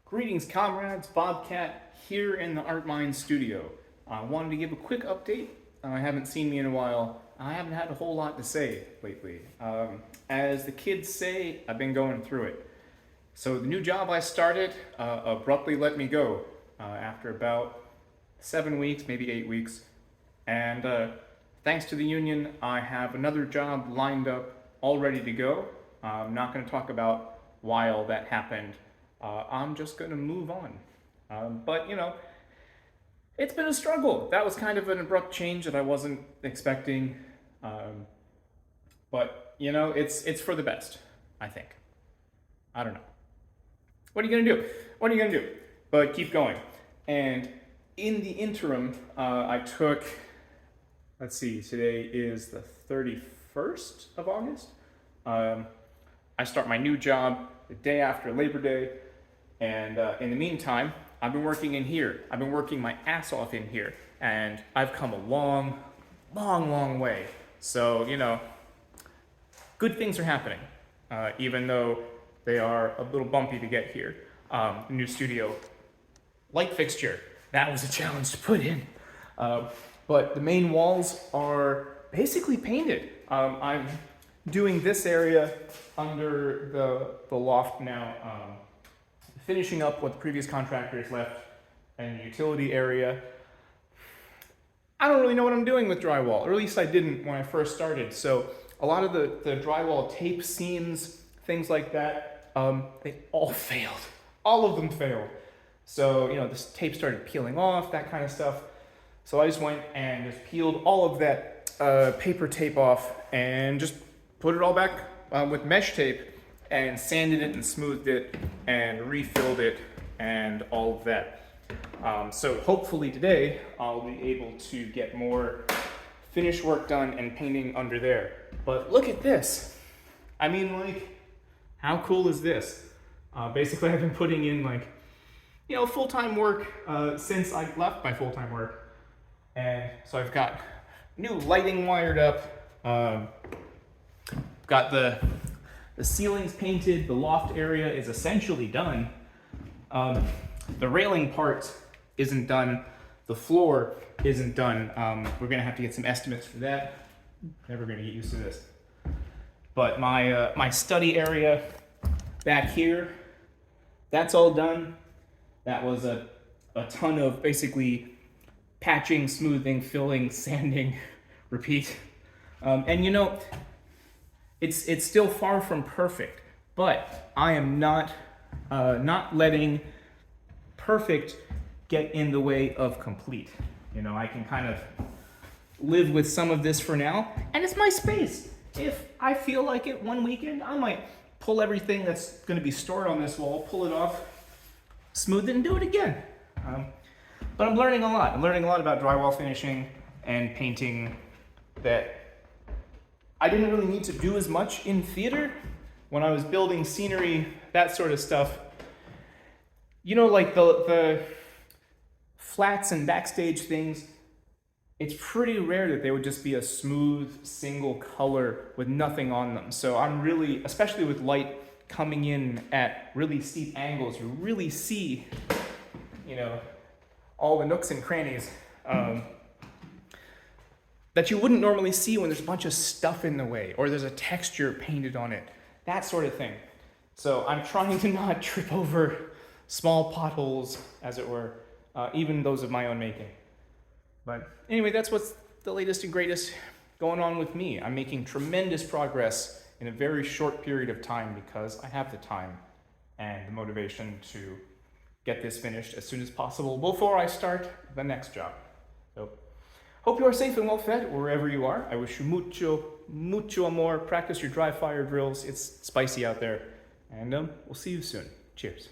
Greetings, comrades. Bobcat here in the Art Mind studio. I wanted to give a quick update. I haven't seen me in a while. I haven't had a whole lot to say lately. As the kids say, I've been going through it. So the new job I started abruptly let me go after about 7 weeks, maybe 8 weeks. And thanks to the union, I have another job lined up, all ready to go. I'm not going to talk about why all that happened. I'm just going to move on. But, you know, it's been a struggle. That was kind of an abrupt change that I wasn't expecting. But, you know, it's for the best, I think. I don't know. What are you going to do? What are you going to do? But keep going. And in the interim, I took, let's see, today is the 31st of August. I start my new job the day after Labor Day. And in the meantime, I've been working in here. I've been working my ass off in here. And I've come a long, long, long way. So, you know, good things are happening, even though they are a little bumpy to get here. New studio, light fixture, that was a challenge to put in. But the main walls are basically painted. I'm doing this area under the loft now, finishing up what the previous contractors left in the utility area. I don't really know what I'm doing with drywall, or at least I didn't when I first started. So a lot of the drywall tape seams, things like that, they all failed. All of them failed. So, you know, this tape started peeling off, that kind of stuff. So I just went and just peeled all of that paper tape off and just put it all back with mesh tape and sanded it and smoothed it and refilled it and all of that. So hopefully today I'll be able to get more finish work done and painting under there. But look at this. I mean, like, how cool is this? Basically I've been putting in, like, you know, full-time work since I left my full-time work. And so I've got new lighting wired up, got the ceilings painted, the loft area is essentially done. The railing part isn't done, the floor isn't done. We're gonna have to get some estimates for that. Never gonna get used to this. But my study area back here, that's all done. That was a ton of basically patching, smoothing, filling, sanding, repeat. And you know, it's still far from perfect, but I am not letting perfect get in the way of complete. You know, I can kind of live with some of this for now, and it's my space. If I feel like it one weekend, I might pull everything that's going to be stored on this wall, pull it off, smooth it, and do it again. But I'm learning a lot. I'm learning a lot about drywall finishing and painting that I didn't really need to do as much in theater when I was building scenery, that sort of stuff. You know, like the flats and backstage things, it's pretty rare that they would just be a smooth single color with nothing on them. So I'm really, especially with light coming in at really steep angles, you really see, you know, all the nooks and crannies that you wouldn't normally see when there's a bunch of stuff in the way or there's a texture painted on it, that sort of thing. So I'm trying to not trip over small potholes, as it were, even those of my own making. But anyway, that's what's the latest and greatest going on with me. I'm making tremendous progress in a very short period of time because I have the time and the motivation to get this finished as soon as possible before I start the next job. So, hope you are safe and well fed wherever you are. I wish you mucho amor. Practice your dry fire drills. It's spicy out there. And we'll see you soon. Cheers.